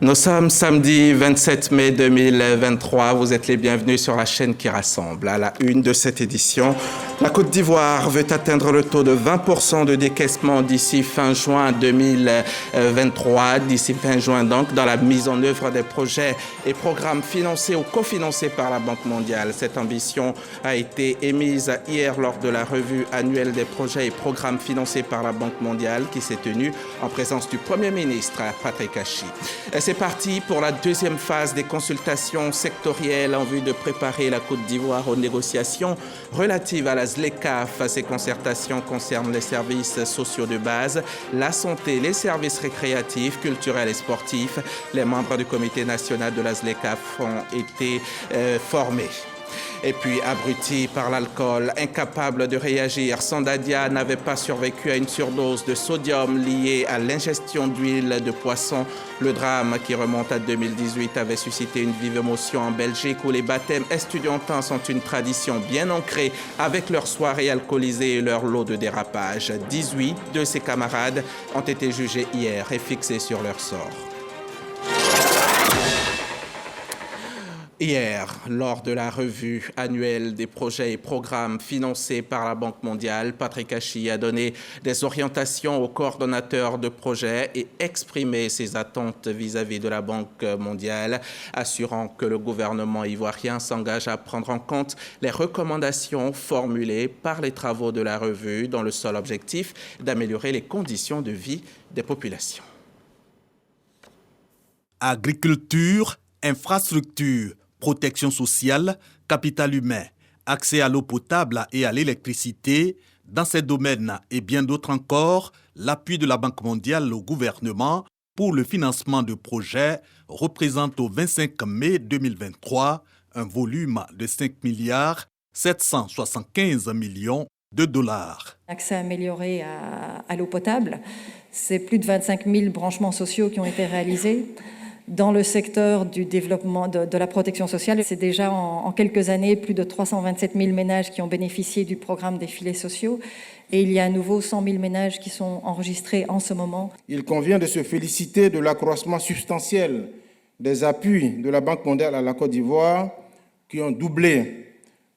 Nous sommes samedi 27 mai 2023. Vous êtes les bienvenus sur la chaîne qui rassemble. À la une de cette édition, la Côte d'Ivoire veut atteindre le taux de 20% de décaissement d'ici fin juin 2023. D'ici fin juin, donc, dans la mise en œuvre des projets et programmes financés ou cofinancés par la Banque mondiale. Cette ambition a été émise hier lors de la revue annuelle des projets et programmes financés par la Banque mondiale qui s'est tenue en présence du Premier ministre Patrick Achi. C'est parti pour la deuxième phase des consultations sectorielles en vue de préparer la Côte d'Ivoire aux négociations relatives à la ZLECAf. Ces concertations concernent les services sociaux de base, la santé, les services récréatifs, culturels et sportifs. Les membres du comité national de la ZLECAf ont été formés. Et puis, abruti par l'alcool, incapable de réagir, Sandadia n'avait pas survécu à une surdose de sodium liée à l'ingestion d'huile de poisson. Le drame, qui remonte à 2018, avait suscité une vive émotion en Belgique où les baptêmes estudiantins sont une tradition bien ancrée avec leurs soirées alcoolisées et leur lot de dérapage. 18 de ses camarades ont été jugés hier et fixés sur leur sort. Hier, lors de la revue annuelle des projets et programmes financés par la Banque mondiale, Patrick Achi a donné des orientations aux coordonnateurs de projets et exprimé ses attentes vis-à-vis de la Banque mondiale, assurant que le gouvernement ivoirien s'engage à prendre en compte les recommandations formulées par les travaux de la revue dans le seul objectif d'améliorer les conditions de vie des populations. Agriculture, infrastructure, protection sociale, capital humain, accès à l'eau potable et à l'électricité. Dans ces domaines et bien d'autres encore, l'appui de la Banque mondiale au gouvernement pour le financement de projets représente au 25 mai 2023 un volume de 5 milliards 775 millions de dollars. Accès amélioré à l'eau potable, c'est plus de 25 000 branchements sociaux qui ont été réalisés. Dans le secteur du développement de la protection sociale, c'est déjà en quelques années plus de 327 000 ménages qui ont bénéficié du programme des filets sociaux et il y a à nouveau 100 000 ménages qui sont enregistrés en ce moment. Il convient de se féliciter de l'accroissement substantiel des appuis de la Banque mondiale à la Côte d'Ivoire qui ont doublé,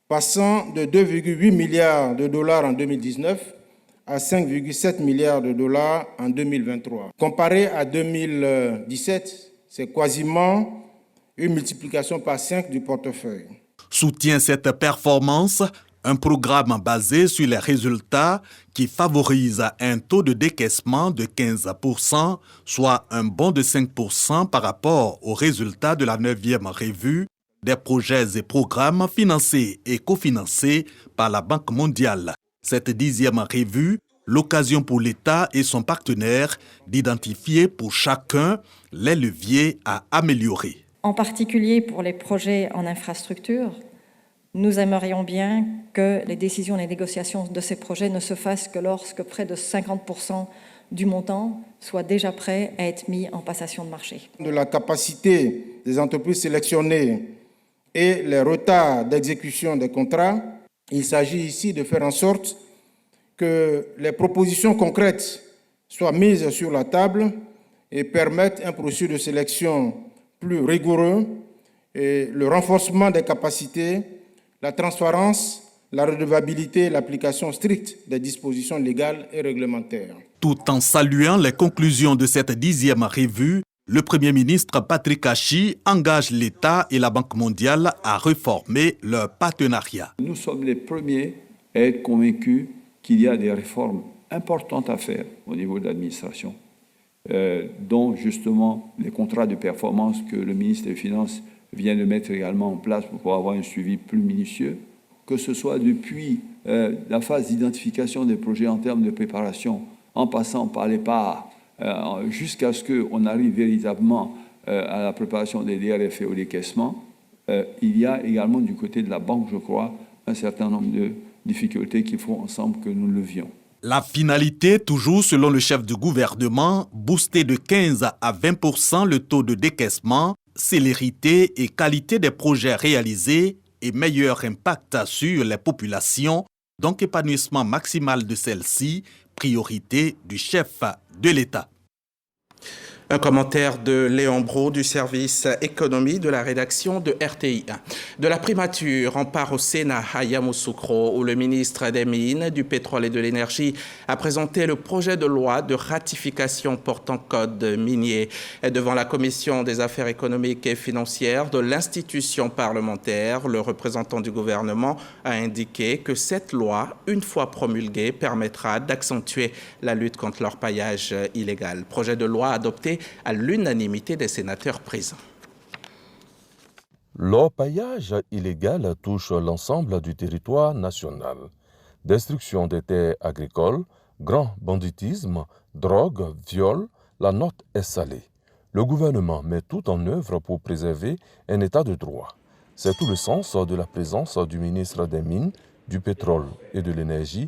passant de 2,8 milliards de dollars en 2019 à 5,7 milliards de dollars en 2023. Comparé à 2017, c'est quasiment une multiplication par 5 du portefeuille. Soutient cette performance un programme basé sur les résultats qui favorise un taux de décaissement de 15%, soit un bond de 5% par rapport aux résultats de la 9e revue des projets et programmes financés et cofinancés par la Banque mondiale. Cette 10e revue, l'occasion pour l'État et son partenaire d'identifier pour chacun les leviers à améliorer. En particulier pour les projets en infrastructure, nous aimerions bien que les décisions et les négociations de ces projets ne se fassent que lorsque près de 50% du montant soit déjà prêt à être mis en passation de marché. De la capacité des entreprises sélectionnées et les retards d'exécution des contrats, il s'agit ici de faire en sorte que les propositions concrètes soient mises sur la table et permettent un processus de sélection plus rigoureux et le renforcement des capacités, la transparence, la redevabilité et l'application stricte des dispositions légales et réglementaires. Tout en saluant les conclusions de cette 10e revue, le Premier ministre Patrick Achi engage l'État et la Banque mondiale à réformer leur partenariat. Nous sommes les premiers à être convaincus qu'il y a des réformes importantes à faire au niveau de l'administration, dont justement les contrats de performance que le ministre des Finances vient de mettre également en place pour pouvoir avoir un suivi plus minutieux, que ce soit depuis la phase d'identification des projets en termes de préparation, en passant par les parts, jusqu'à ce qu'on arrive véritablement à la préparation des DRF et au décaissement. Il y a également du côté de la banque, je crois, un certain nombre de difficultés qu'il faut ensemble que nous levions. La finalité, toujours selon le chef du gouvernement, booster de 15 à 20% le taux de décaissement, célérité et qualité des projets réalisés et meilleur impact sur les populations, donc épanouissement maximal de celles-ci, priorité du chef de l'État. Un commentaire de Léon Brault du service économie de la rédaction de RTI1. De la primature, on part au Sénat à Yamoussoukro où le ministre des Mines, du Pétrole et de l'Énergie a présenté le projet de loi de ratification portant code minier. Devant la Commission des affaires économiques et financières de l'institution parlementaire, le représentant du gouvernement a indiqué que cette loi, une fois promulguée, permettra d'accentuer la lutte contre l'orpaillage illégal. Projet de loi adopté à l'unanimité des sénateurs présents. L'orpaillage illégal touche l'ensemble du territoire national. Destruction des terres agricoles, grand banditisme, drogue, viol, la note est salée. Le gouvernement met tout en œuvre pour préserver un état de droit. C'est tout le sens de la présence du ministre des Mines, du Pétrole et de l'Énergie,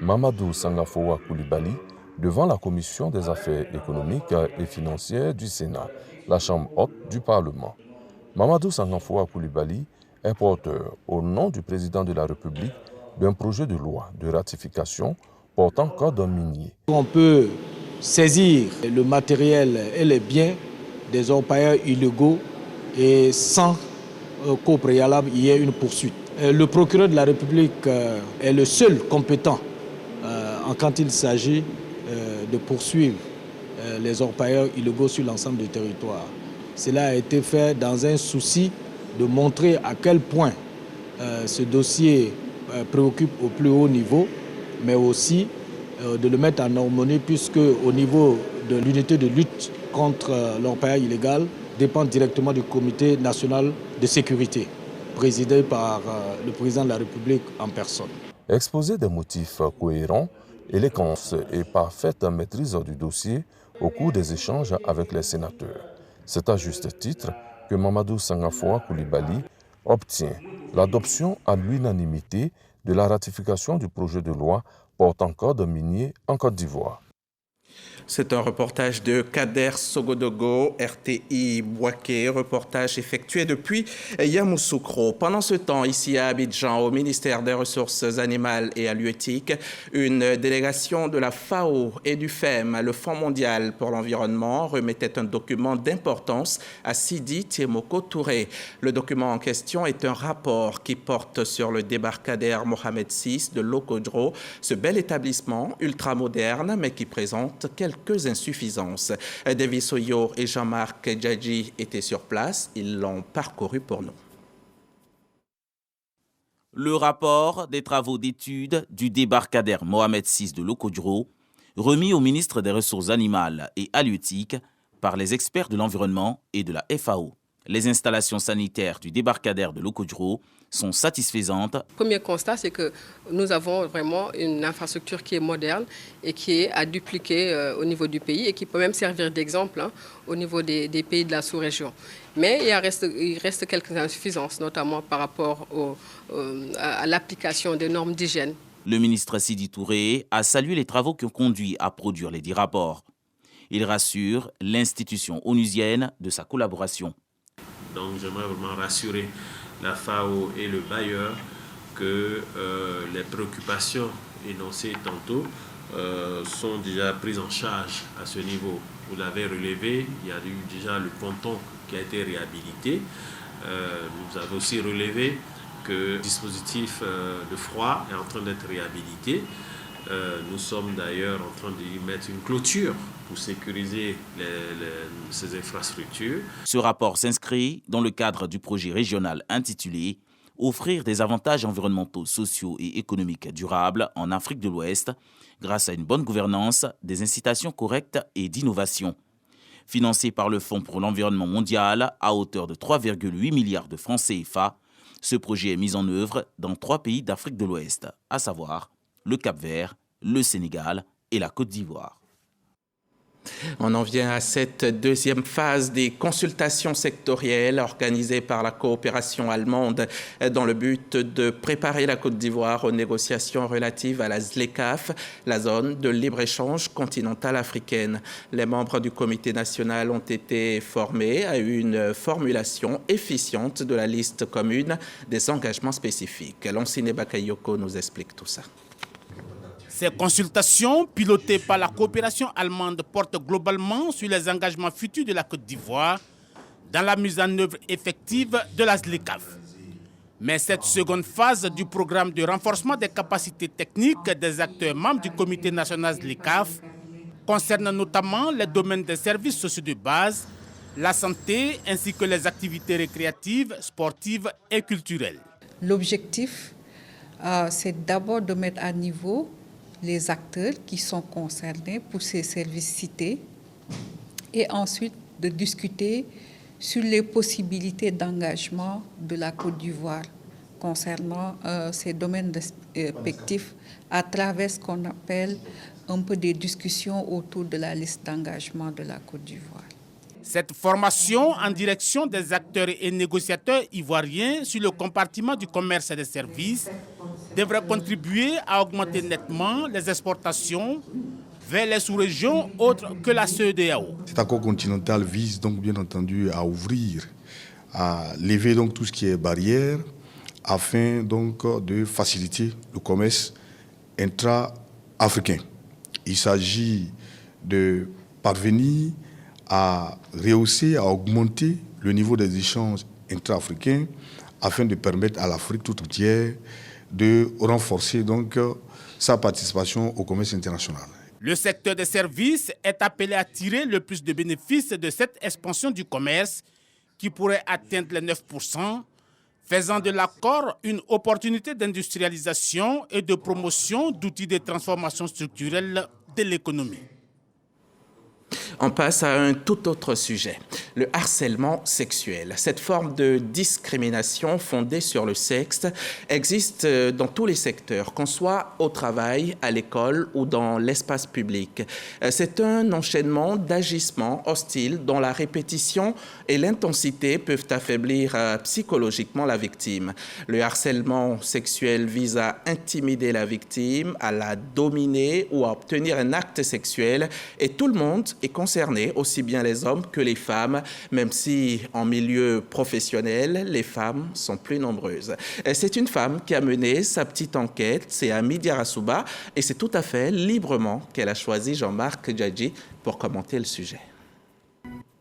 Mamadou Sangafoua Coulibaly, devant la Commission des affaires économiques et financières du Sénat, la Chambre haute du Parlement. Mamadou Sangafoua Coulibaly est porteur, au nom du président de la République, d'un projet de loi de ratification portant code minier. On peut saisir le matériel et les biens des orpailleurs illégaux et sans qu'au préalable il y ait une poursuite. Le procureur de la République est le seul compétent quand il s'agit de poursuivre les orpailleurs illégaux sur l'ensemble du territoire. Cela a été fait dans un souci de montrer à quel point ce dossier préoccupe au plus haut niveau, mais aussi de le mettre en harmonie puisque au niveau de l'unité de lutte contre l'orpaillage illégal dépend directement du Comité national de sécurité, présidé par le président de la République en personne. Exposer des motifs cohérents, élégance et parfaite maîtrise du dossier au cours des échanges avec les sénateurs. C'est à juste titre que Mamadou Sangafoua Coulibaly obtient l'adoption à l'unanimité de la ratification du projet de loi portant code minier en Côte d'Ivoire. C'est un reportage de Kader Sogodogo, RTI Bouaké, reportage effectué depuis Yamoussoukro. Pendant ce temps, ici à Abidjan, au ministère des Ressources animales et halieutiques, une délégation de la FAO et du FEM, le Fonds mondial pour l'environnement, remettait un document d'importance à Sidi Tiemoko Touré. Le document en question est un rapport qui porte sur le débarcadère Mohamed VI de Lokodro, ce bel établissement ultramoderne mais qui présente quelques insuffisances. Davis Oyo et Jean-Marc Djadji étaient sur place. Ils l'ont parcouru pour nous. Le rapport des travaux d'études du débarcadère Mohamed VI de Lokodro, remis au ministre des Ressources animales et halieutiques par les experts de l'environnement et de la FAO. Les installations sanitaires du débarcadère de Lokodro sont satisfaisantes. Le premier constat, c'est que nous avons vraiment une infrastructure qui est moderne et qui est à dupliquer au niveau du pays et qui peut même servir d'exemple au niveau des pays de la sous-région. Mais il reste quelques insuffisances, notamment par rapport à l'application des normes d'hygiène. Le ministre Sidi Touré a salué les travaux qui ont conduit à produire les 10 rapports. Il rassure l'institution onusienne de sa collaboration. Donc j'aimerais vraiment rassurer la FAO et le bailleur que les préoccupations énoncées tantôt sont déjà prises en charge à ce niveau. Vous l'avez relevé, il y a eu déjà le ponton qui a été réhabilité. Nous avons aussi relevé que le dispositif de froid est en train d'être réhabilité. Nous sommes d'ailleurs en train d'y mettre une clôture pour sécuriser ces infrastructures. Ce rapport s'inscrit dans le cadre du projet régional intitulé « Offrir des avantages environnementaux, sociaux et économiques durables en Afrique de l'Ouest grâce à une bonne gouvernance, des incitations correctes et d'innovation ». Financé par le Fonds pour l'environnement mondial à hauteur de 3,8 milliards de francs CFA, ce projet est mis en œuvre dans 3 pays d'Afrique de l'Ouest, à savoir le Cap-Vert, le Sénégal et la Côte d'Ivoire. On en vient à cette deuxième phase des consultations sectorielles organisées par la coopération allemande dans le but de préparer la Côte d'Ivoire aux négociations relatives à la ZLECAf, la zone de libre-échange continentale africaine. Les membres du comité national ont été formés à une formulation efficiente de la liste commune des engagements spécifiques. Lansine Bakayoko nous explique tout ça. Ces consultations, pilotées par la coopération allemande, portent globalement sur les engagements futurs de la Côte d'Ivoire dans la mise en œuvre effective de la ZLECAf. Mais cette seconde phase du programme de renforcement des capacités techniques des acteurs membres du comité national ZLECAf concerne notamment les domaines des services sociaux de base, la santé ainsi que les activités récréatives, sportives et culturelles. L'objectif, c'est d'abord de mettre à niveau les acteurs qui sont concernés pour ces services cités et ensuite de discuter sur les possibilités d'engagement de la Côte d'Ivoire concernant ces domaines respectifs à travers ce qu'on appelle un peu des discussions autour de la liste d'engagement de la Côte d'Ivoire. Cette formation en direction des acteurs et négociateurs ivoiriens sur le compartiment du commerce et des services devrait contribuer à augmenter nettement les exportations vers les sous-régions autres que la CEDEAO. Cet accord continental vise donc bien entendu à ouvrir, à lever donc tout ce qui est barrière afin donc de faciliter le commerce intra-africain. Il s'agit de parvenir à rehausser, à augmenter le niveau des échanges intra-africains afin de permettre à l'Afrique tout entière de renforcer donc sa participation au commerce international. Le secteur des services est appelé à tirer le plus de bénéfices de cette expansion du commerce qui pourrait atteindre les 9%, faisant de l'accord une opportunité d'industrialisation et de promotion d'outils de transformation structurelle de l'économie. On passe à un tout autre sujet, le harcèlement sexuel. Cette forme de discrimination fondée sur le sexe existe dans tous les secteurs, qu'on soit au travail, à l'école ou dans l'espace public. C'est un enchaînement d'agissements hostiles dont la répétition et l'intensité peuvent affaiblir psychologiquement la victime. Le harcèlement sexuel vise à intimider la victime, à la dominer ou à obtenir un acte sexuel et tout le monde est concerné, aussi bien les hommes que les femmes, même si en milieu professionnel, les femmes sont plus nombreuses. C'est une femme qui a mené sa petite enquête, c'est Ami Diarra-Souba, et c'est tout à fait librement qu'elle a choisi Jean-Marc Djadji pour commenter le sujet.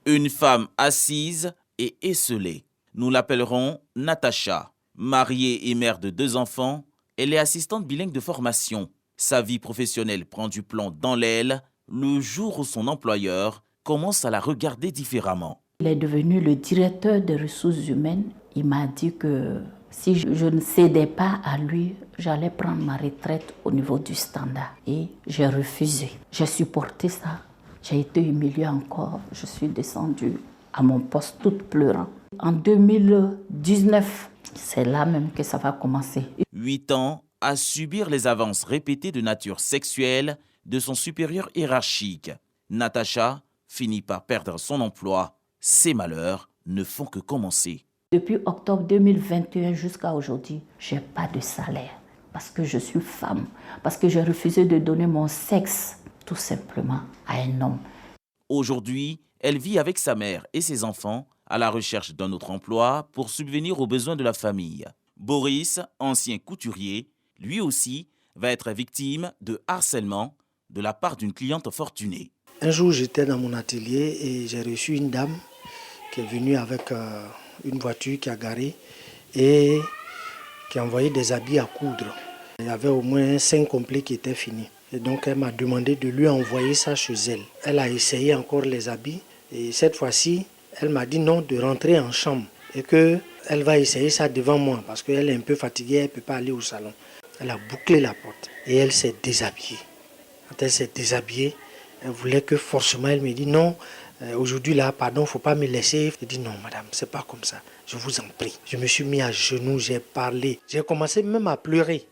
Une femme assise et esselée. Nous l'appellerons Natacha. Mariée et mère de 2 enfants, elle est assistante bilingue de formation. Sa vie professionnelle prend du plomb dans l'aile le jour où son employeur commence à la regarder différemment. Il est devenu le directeur des ressources humaines. Il m'a dit que si je ne cédais pas à lui, j'allais prendre ma retraite au niveau du standard. Et j'ai refusé. J'ai supporté ça. J'ai été humiliée encore. Je suis descendue à mon poste toute pleurant. En 2019, c'est là même que ça va commencer. 8 ans à subir les avances répétées de nature sexuelle de son supérieur hiérarchique. Natacha finit par perdre son emploi. Ses malheurs ne font que commencer. Depuis octobre 2021 jusqu'à aujourd'hui, je n'ai pas de salaire parce que je suis femme, parce que j'ai refusé de donner mon sexe tout simplement à un homme. Aujourd'hui, elle vit avec sa mère et ses enfants à la recherche d'un autre emploi pour subvenir aux besoins de la famille. Boris, ancien couturier, lui aussi va être victime de harcèlement de la part d'une cliente fortunée. Un jour, j'étais dans mon atelier et j'ai reçu une dame qui est venue avec une voiture qui a garé et qui a envoyé des habits à coudre. Il y avait au moins 5 complets qui étaient finis. Et donc, elle m'a demandé de lui envoyer ça chez elle. Elle a essayé encore les habits et cette fois-ci, elle m'a dit non, de rentrer en chambre et qu'elle va essayer ça devant moi parce qu'elle est un peu fatiguée, elle ne peut pas aller au salon. Elle a bouclé la porte et elle s'est déshabillée. Quand elle s'est déshabillée, elle voulait que forcément elle me dise non, aujourd'hui là, pardon, il ne faut pas me laisser. Je dis non madame, c'est pas comme ça, je vous en prie. Je me suis mis à genoux, j'ai parlé, j'ai commencé même à pleurer.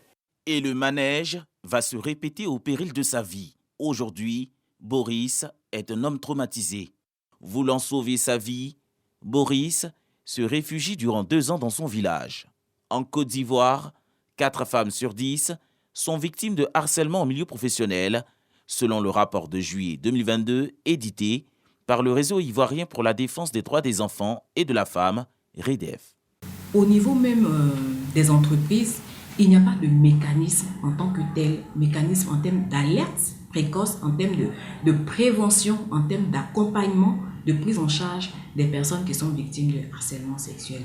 Et le manège va se répéter au péril de sa vie. Aujourd'hui, Boris est un homme traumatisé. Voulant sauver sa vie, Boris se réfugie durant 2 ans dans son village. En Côte d'Ivoire, 4 femmes sur 10 sont victimes de harcèlement en milieu professionnel, selon le rapport de juillet 2022 édité par le Réseau ivoirien pour la défense des droits des enfants et de la femme, REDEF. Au niveau même des entreprises, Il n'y a pas de mécanisme en tant que tel, mécanisme en termes d'alerte précoce, en termes de prévention, en termes d'accompagnement, de prise en charge des personnes qui sont victimes de harcèlement sexuel.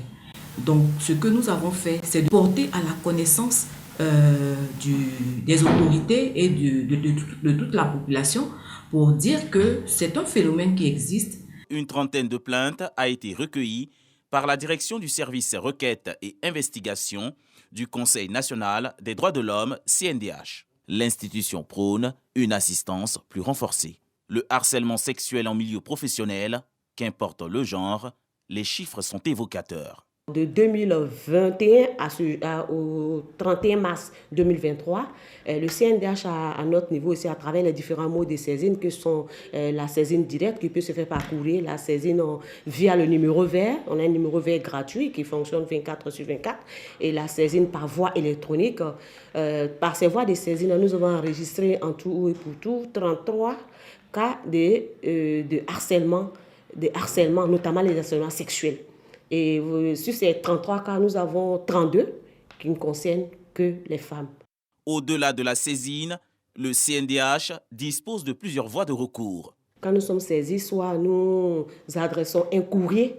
Donc, ce que nous avons fait, c'est de porter à la connaissance des autorités et de toute la population pour dire que c'est un phénomène qui existe. Une trentaine de plaintes a été recueillie par la direction du service requête et investigation du Conseil national des droits de l'homme, CNDH. L'institution prône une assistance plus renforcée. Le harcèlement sexuel en milieu professionnel, qu'importe le genre, les chiffres sont évocateurs. De 2021 au 31 mars 2023, le CNDH à notre niveau aussi à travers les différents modes de saisine que sont la saisine directe qui peut se faire par courrier, la saisine via le numéro vert, on a un numéro vert gratuit qui fonctionne 24/24 et la saisine par voie électronique. Par ces voies de saisine, nous avons enregistré en tout et pour tout 33 cas de harcèlement, notamment les harcèlements sexuels. Et sur ces 33 cas, nous avons 32 qui ne concernent que les femmes. Au-delà de la saisine, le CNDH dispose de plusieurs voies de recours. Quand nous sommes saisis, soit nous adressons un courrier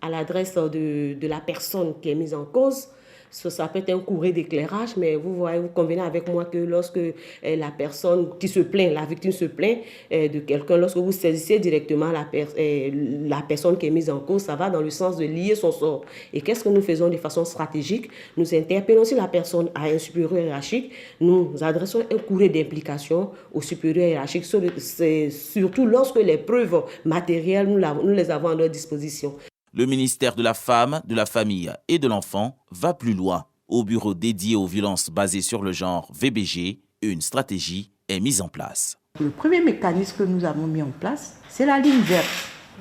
à l'adresse de la personne qui est mise en cause. Ça peut être un courrier d'éclairage, mais vous convenez avec moi que lorsque la personne qui se plaint, la victime se plaint de quelqu'un, lorsque vous saisissez directement la personne qui est mise en cause, ça va dans le sens de lier son sort. Et qu'est-ce que nous faisons de façon stratégique? Nous interpellons si la personne a un supérieur hiérarchique, nous adressons un courrier d'implication au supérieur hiérarchique, surtout lorsque les preuves matérielles, nous les avons à notre disposition. Le ministère de la Femme, de la Famille et de l'Enfant va plus loin. Au bureau dédié aux violences basées sur le genre VBG, une stratégie est mise en place. Le premier mécanisme que nous avons mis en place, c'est la ligne verte.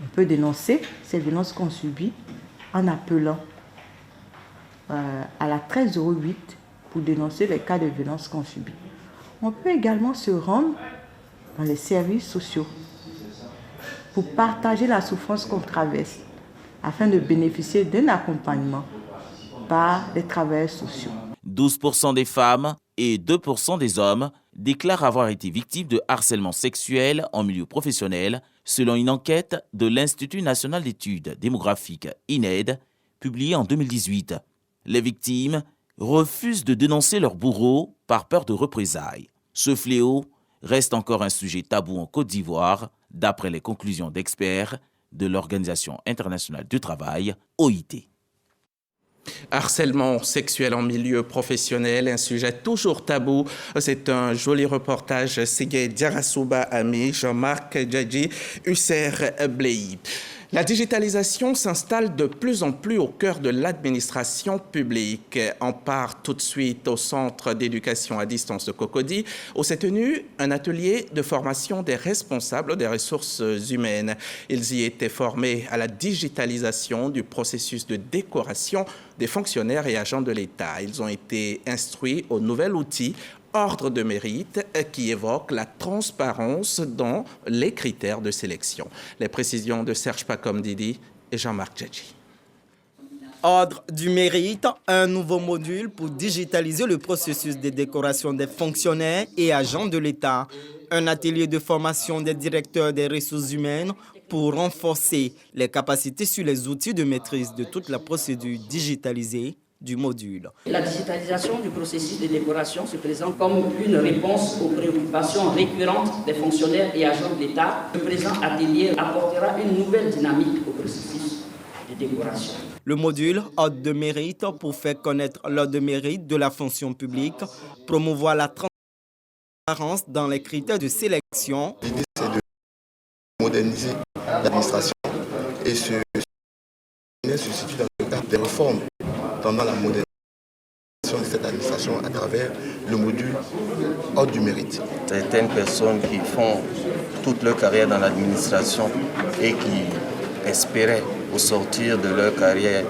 On peut dénoncer ces violences qu'on subit en appelant à la 1308 pour dénoncer les cas de violences qu'on subit. On peut également se rendre dans les services sociaux pour partager la souffrance qu'on traverse, afin de bénéficier d'un accompagnement par les travailleurs sociaux. 12% des femmes et 2% des hommes déclarent avoir été victimes de harcèlement sexuel en milieu professionnel, selon une enquête de l'Institut national d'études démographiques INED, publiée en 2018. Les victimes refusent de dénoncer leur bourreau par peur de représailles. Ce fléau reste encore un sujet tabou en Côte d'Ivoire, d'après les conclusions d'experts de l'Organisation internationale du travail, OIT. Harcèlement sexuel en milieu professionnel, un sujet toujours tabou. C'est un joli reportage signé Diarasouba Ami, Jean-Marc Djadji, Husser Blei. La digitalisation s'installe de plus en plus au cœur de l'administration publique. On part tout de suite au centre d'éducation à distance de Cocody, où s'est tenu un atelier de formation des responsables des ressources humaines. Ils y étaient formés à la digitalisation du processus de décoration des fonctionnaires et agents de l'État. Ils ont été instruits au nouvel outil Ordre de mérite qui évoque la transparence dans les critères de sélection. Les précisions de Serge Pacom-Didi et Jean-Marc Djadji. Ordre du mérite, un nouveau module pour digitaliser le processus de décoration des fonctionnaires et agents de l'État. Un atelier de formation des directeurs des ressources humaines pour renforcer les capacités sur les outils de maîtrise de toute la procédure digitalisée du module. La digitalisation du processus de décoration se présente comme une réponse aux préoccupations récurrentes des fonctionnaires et agents de l'État. Le présent atelier apportera une nouvelle dynamique au processus de décoration. Le module Ordre de mérite pour faire connaître l'ordre de mérite de la fonction publique, promouvoir la transparence dans les critères de sélection. L'idée, c'est de moderniser l'administration et se situe dans le cadre des réformes pendant la modernisation de cette administration à travers le module Ordre du mérite. Certaines personnes qui font toute leur carrière dans l'administration et qui espéraient au sortir de leur carrière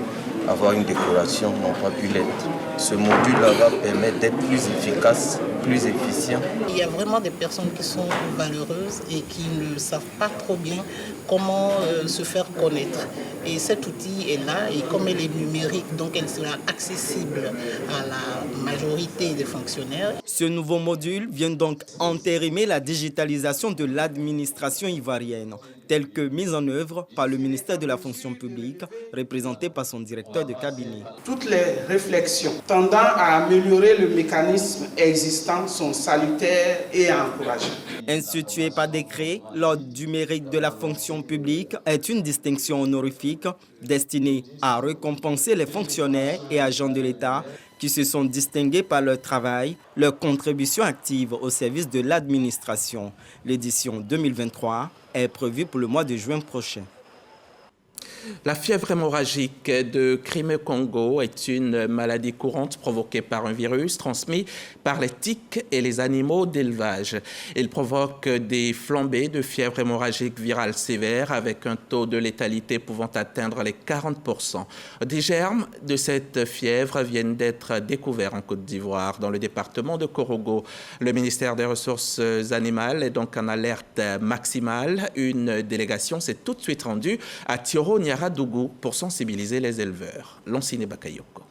avoir une décoration n'ont pas pu l'être. Ce module-là va permettre d'être plus efficace plus efficient. Il y a vraiment des personnes qui sont valeureuses et qui ne savent pas trop bien comment se faire connaître. Et cet outil est là et comme elle est numérique, donc elle sera accessible à la majorité des fonctionnaires. Ce nouveau module vient donc entérimer la digitalisation de l'administration ivoirienne, telle que mise en œuvre par le ministère de la fonction publique, représenté par son directeur de cabinet. Toutes les réflexions tendant à améliorer le mécanisme existant sont salutaires et encourageantes. Institué par décret, l'ordre du mérite de la fonction publique est une distinction honorifique destinée à récompenser les fonctionnaires et agents de l'État qui se sont distingués par leur travail, leur contribution active au service de l'administration. L'édition 2023 est prévue pour le mois de juin prochain. La fièvre hémorragique de Crimée-Congo est une maladie courante provoquée par un virus transmis par les tiques et les animaux d'élevage. Il provoque des flambées de fièvre hémorragique virale sévère avec un taux de létalité pouvant atteindre les 40%. Des germes de cette fièvre viennent d'être découverts en Côte d'Ivoire, dans le département de Korogo. Le ministère des Ressources animales est donc en alerte maximale. Une délégation s'est tout de suite rendue à Tioro-Niaradougou pour sensibiliser les éleveurs. Lonsine Bakayoko.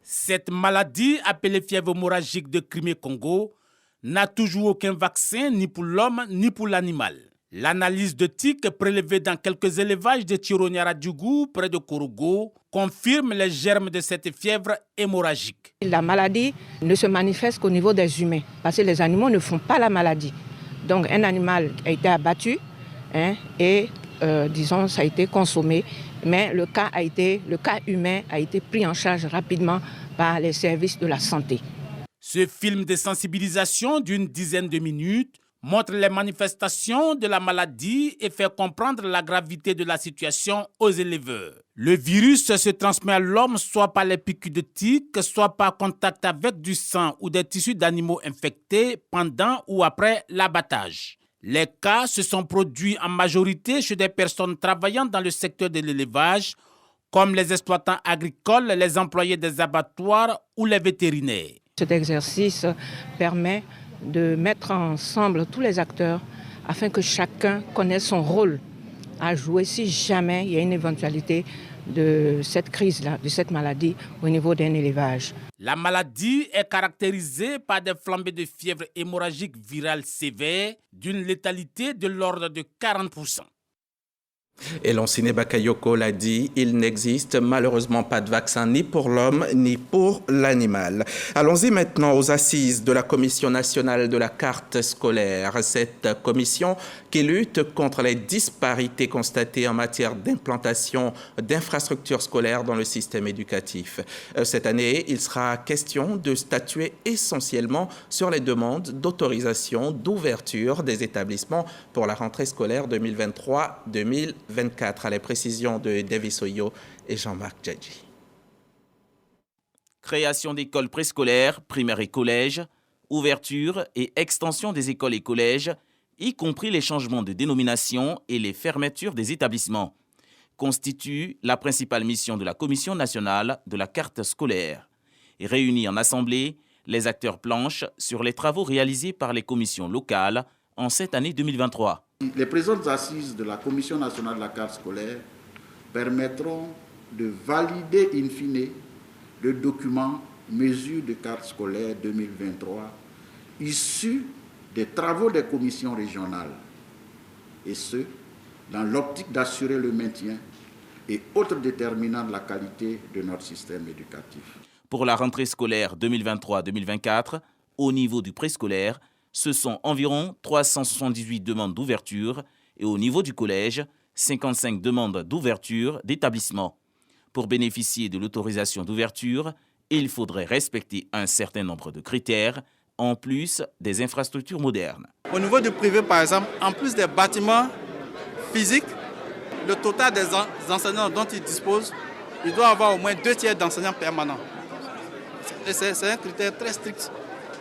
Cette maladie, appelée fièvre hémorragique de Crimée-Congo, n'a toujours aucun vaccin ni pour l'homme ni pour l'animal. L'analyse de tiques prélevée dans quelques élevages de Tioro-Niaradougou, près de Korogo, confirme les germes de cette fièvre hémorragique. La maladie ne se manifeste qu'au niveau des humains, parce que les animaux ne font pas la maladie. Donc un animal a été abattu et disons, ça a été consommé, mais le cas humain a été pris en charge rapidement par les services de la santé. Ce film de sensibilisation d'une dizaine de minutes montre les manifestations de la maladie et fait comprendre la gravité de la situation aux éleveurs. Le virus se transmet à l'homme soit par les piqûres de tiques, soit par contact avec du sang ou des tissus d'animaux infectés pendant ou après l'abattage. Les cas se sont produits en majorité chez des personnes travaillant dans le secteur de l'élevage, comme les exploitants agricoles, les employés des abattoirs ou les vétérinaires. Cet exercice permet de mettre ensemble tous les acteurs afin que chacun connaisse son rôle à jouer si jamais il y a une éventualité de cette crise-là, de cette maladie au niveau d'un élevage. La maladie est caractérisée par des flambées de fièvre hémorragique virale sévère d'une létalité de l'ordre de 40%. Et Lonsine Bakayoko l'a dit, il n'existe malheureusement pas de vaccin ni pour l'homme ni pour l'animal. Allons-y maintenant aux assises de la Commission nationale de la carte scolaire. Cette commission qui lutte contre les disparités constatées en matière d'implantation d'infrastructures scolaires dans le système éducatif. Cette année, il sera question de statuer essentiellement sur les demandes d'autorisation d'ouverture des établissements pour la rentrée scolaire 2023-2024. À les précisions de Davis Oyo et Jean-Marc Djadji. Création d'écoles préscolaires, primaires et collèges, ouverture et extension des écoles et collèges, y compris les changements de dénomination et les fermetures des établissements, constituent la principale mission de la Commission nationale de la carte scolaire. Et réunis en assemblée, les acteurs planchent sur les travaux réalisés par les commissions locales en cette année 2023. Les présentes assises de la Commission nationale de la carte scolaire permettront de valider in fine le document Mesures de carte scolaire 2023 issu des travaux des commissions régionales, et ce, dans l'optique d'assurer le maintien et autres déterminants de la qualité de notre système éducatif. Pour la rentrée scolaire 2023-2024, au niveau du préscolaire, ce sont environ 378 demandes d'ouverture et au niveau du collège, 55 demandes d'ouverture d'établissement. Pour bénéficier de l'autorisation d'ouverture, il faudrait respecter un certain nombre de critères, en plus des infrastructures modernes. Au niveau du privé, par exemple, en plus des bâtiments physiques, le total des enseignants dont il dispose, il doit avoir au moins 2/3 d'enseignants permanents. C'est un critère très strict.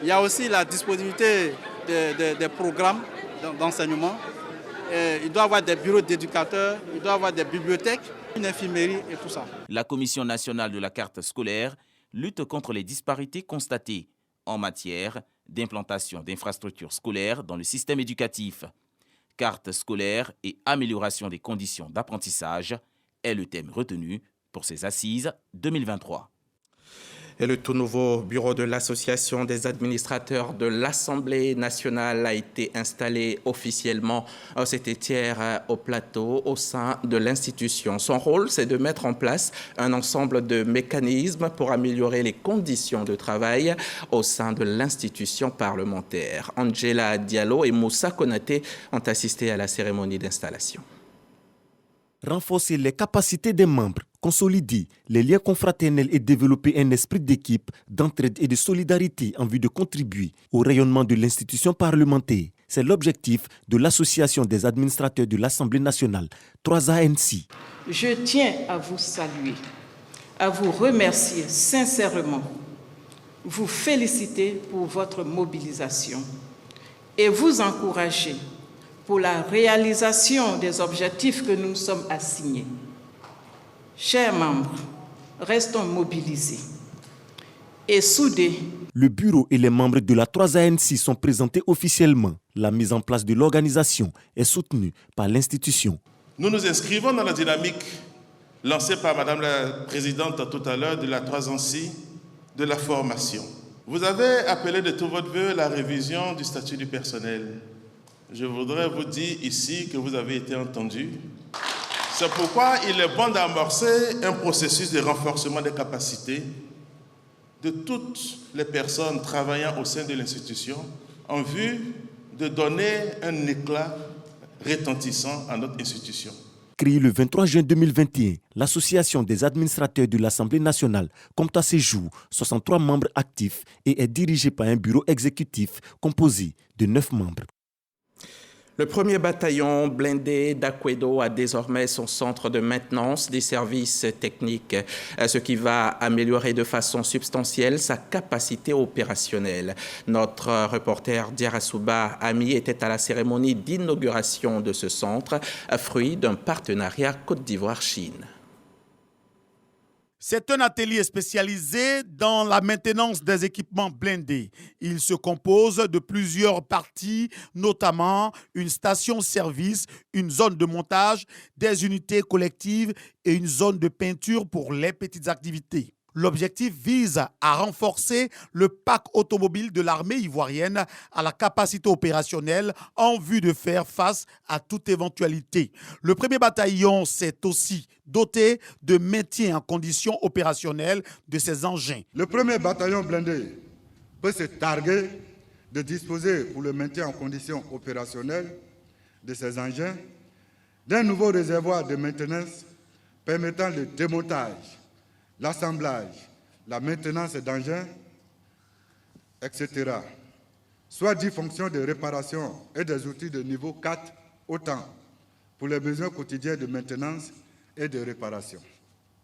Il y a aussi la disponibilité des programmes d'enseignement. Il doit y avoir des bureaux d'éducateurs, il doit y avoir des bibliothèques, une infirmerie et tout ça. La Commission nationale de la carte scolaire lutte contre les disparités constatées en matière d'implantation d'infrastructures scolaires dans le système éducatif. Carte scolaire et amélioration des conditions d'apprentissage est le thème retenu pour ces assises 2023. Et le tout nouveau bureau de l'Association des administrateurs de l'Assemblée nationale a été installé officiellement, c'était hier au plateau, au sein de l'institution. Son rôle, c'est de mettre en place un ensemble de mécanismes pour améliorer les conditions de travail au sein de l'institution parlementaire. Angela Diallo et Moussa Konaté ont assisté à la cérémonie d'installation. Renforcer les capacités des membres, consolider les liens confraternels et développer un esprit d'équipe, d'entraide et de solidarité en vue de contribuer au rayonnement de l'institution parlementaire. C'est l'objectif de l'Association des administrateurs de l'Assemblée nationale, 3ANC. Je tiens à vous saluer, à vous remercier sincèrement, vous féliciter pour votre mobilisation et vous encourager pour la réalisation des objectifs que nous nous sommes assignés. Chers membres, restons mobilisés et soudés. Le bureau et les membres de la 3ANC sont présentés officiellement. La mise en place de l'organisation est soutenue par l'institution. Nous nous inscrivons dans la dynamique lancée par Madame la Présidente tout à l'heure de la 3ANC de la formation. Vous avez appelé de tout votre vœu la révision du statut du personnel. Je voudrais vous dire ici que vous avez été entendus. C'est pourquoi il est bon d'amorcer un processus de renforcement des capacités de toutes les personnes travaillant au sein de l'institution en vue de donner un éclat retentissant à notre institution. Créée le 23 juin 2021, l'Association des administrateurs de l'Assemblée nationale compte à ce jour 63 membres actifs et est dirigée par un bureau exécutif composé de 9 membres. Le premier bataillon blindé d'Akwedo a désormais son centre de maintenance des services techniques, ce qui va améliorer de façon substantielle sa capacité opérationnelle. Notre reporter Diarasouba Ami était à la cérémonie d'inauguration de ce centre, fruit d'un partenariat Côte d'Ivoire-Chine. C'est un atelier spécialisé dans la maintenance des équipements blindés. Il se compose de plusieurs parties, notamment une station-service, une zone de montage, des unités collectives et une zone de peinture pour les petites activités. L'objectif vise à renforcer le parc automobile de l'armée ivoirienne à la capacité opérationnelle en vue de faire face à toute éventualité. Le premier bataillon s'est aussi doté de maintien en condition opérationnelle de ces engins. Le premier bataillon blindé peut se targuer de disposer pour le maintien en condition opérationnelle de ces engins d'un nouveau réservoir de maintenance permettant le démontage, l'assemblage, la maintenance d'engins, etc. Soit 10 fonctions de réparation et des outils de niveau 4, autant pour les besoins quotidiens de maintenance et de réparation.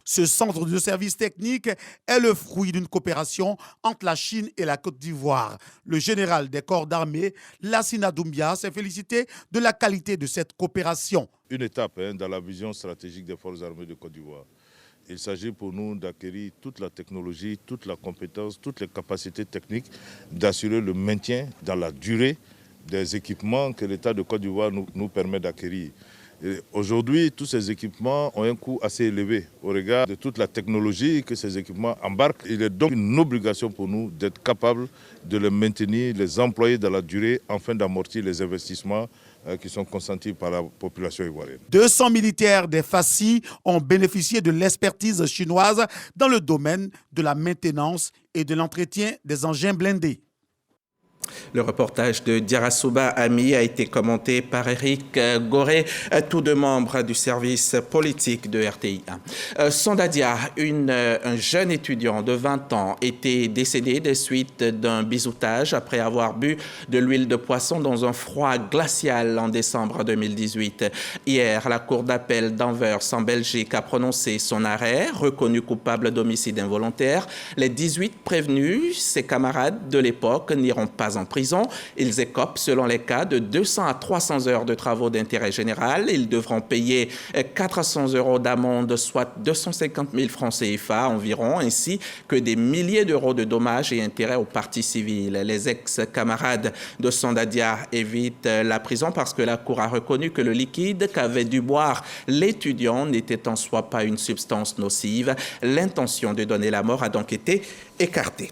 Ce centre de services techniques est le fruit d'une coopération entre la Chine et la Côte d'Ivoire. Le général des corps d'armée, Lassina Doumbia, s'est félicité de la qualité de cette coopération. Une étape dans la vision stratégique des forces armées de Côte d'Ivoire. Il s'agit pour nous d'acquérir toute la technologie, toute la compétence, toutes les capacités techniques, d'assurer le maintien dans la durée des équipements que l'État de Côte d'Ivoire nous permet d'acquérir. Aujourd'hui, tous ces équipements ont un coût assez élevé au regard de toute la technologie que ces équipements embarquent. Il est donc une obligation pour nous d'être capables de les maintenir, les employer dans la durée afin d'amortir les investissements qui sont consentis par la population ivoirienne. 200 militaires des FACI ont bénéficié de l'expertise chinoise dans le domaine de la maintenance et de l'entretien des engins blindés. Le reportage de Diarasouba Ami a été commenté par Eric Goré, tous deux membres du service politique de RTI1. Sondadia, un jeune étudiant de 20 ans, était décédé des suites d'un bisoutage après avoir bu de l'huile de poisson dans un froid glacial en décembre 2018. Hier, la Cour d'appel d'Anvers en Belgique a prononcé son arrêt, reconnu coupable d'homicide involontaire. Les 18 prévenus, ses camarades de l'époque, n'iront pas en prison. prison. Ils écopent, selon les cas, de 200 à 300 heures de travaux d'intérêt général. Ils devront payer 400 € d'amende, soit 250 000 francs CFA environ, ainsi que des milliers d'euros de dommages et intérêts aux parties civiles. Les ex-camarades de Sondadia évitent la prison parce que la Cour a reconnu que le liquide qu'avait dû boire l'étudiant n'était en soi pas une substance nocive. L'intention de donner la mort a donc été écartée.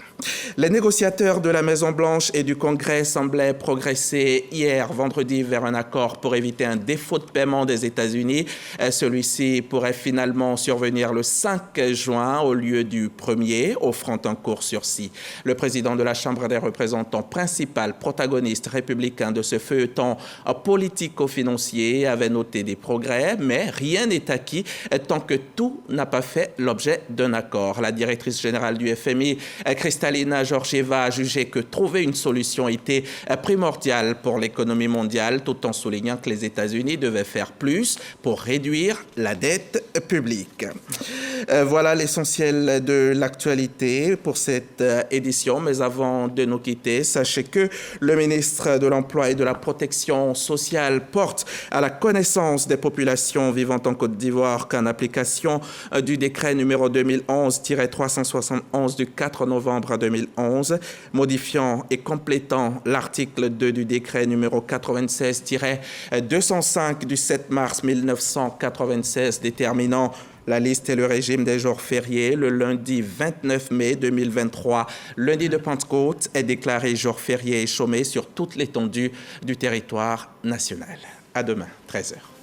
Les négociateurs de la Maison-Blanche et du Congrès semblaient progresser hier, vendredi, vers un accord pour éviter un défaut de paiement des États-Unis. Celui-ci pourrait finalement survenir le 5 juin au lieu du 1er, offrant un court sursis. Le président de la Chambre des représentants, principal protagoniste républicain de ce feuilleton politico-financier, avait noté des progrès, mais rien n'est acquis tant que tout n'a pas fait l'objet d'un accord. La directrice générale du FMI, Kristalina Georgieva, a jugé que trouver une solution était primordial pour l'économie mondiale, tout en soulignant que les États-Unis devaient faire plus pour réduire la dette publique. Voilà l'essentiel de l'actualité pour cette édition. Mais avant de nous quitter, sachez que le ministre de l'Emploi et de la Protection sociale porte à la connaissance des populations vivant en Côte d'Ivoire qu'en application du décret numéro 2011-371 du 4 novembre 2011, modifiant et complétant l'article 2 du décret numéro 96-205 du 7 mars 1996 déterminant la liste et le régime des jours fériés. Le lundi 29 mai 2023, lundi de Pentecôte, est déclaré jour férié et chômé sur toute l'étendue du territoire national. À demain, 13h.